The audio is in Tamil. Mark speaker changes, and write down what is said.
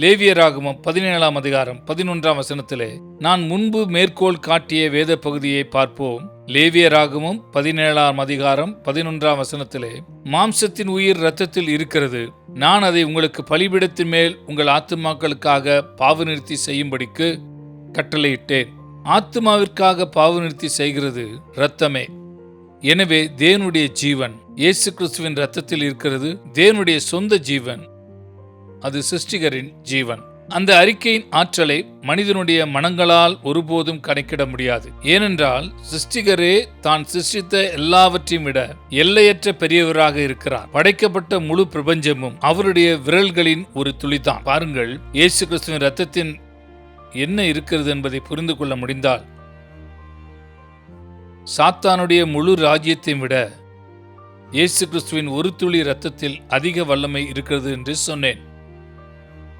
Speaker 1: லேவியராகமம் 17ஆம் அதிகாரம் 11ஆம் வசனத்திலே நான் முன்பு மேற்கோள் காட்டிய வேத பகுதியை பார்ப்போம். லேவியராகமம் 17ஆம் அதிகாரம் 11ஆம் வசனத்திலே, மாம்சத்தின் உயிர் இரத்தத்தில் இருக்கிறது, நான் அதை உங்களுக்கு பலிபீடத்தின் மேல் உங்கள் ஆத்துமாக்களுக்காக பாவநிறுத்தி செய்யும்படிக்கு கட்டளையிட்டேன். ஆத்துமாவிற்காக பாவநிறுத்தி செய்கிறது இரத்தமே. எனவே தேவனுடைய ஜீவன் இயேசு கிறிஸ்துவின் இரத்தத்தில் இருக்கிறது. தேவனுடைய சொந்த ஜீவன், அது சிருஷ்டிகரின் ஜீவன். அந்த அறிக்கையின் ஆற்றலை மனிதனுடைய மனங்களால் ஒருபோதும் கணக்கிட முடியாது. ஏனென்றால் சிருஷ்டிகரே தான் சிருஷ்டித்த எல்லாவற்றையும் விட எல்லையற்ற பெரியவராக இருக்கிறார். படைக்கப்பட்ட முழு பிரபஞ்சமும் அவருடைய விரல்களின் ஒரு துளிதான். பாருங்கள், இயேசு கிறிஸ்துவின் இரத்தத்தின் என்ன இருக்கிறது என்பதை புரிந்து கொள்ள முடிந்தால் சாத்தானுடைய முழு ராஜ்யத்தையும் விட இயேசு கிறிஸ்துவின் ஒரு துளி இரத்தத்தில் அதிக வல்லமை இருக்கிறது என்று சொன்னேன்.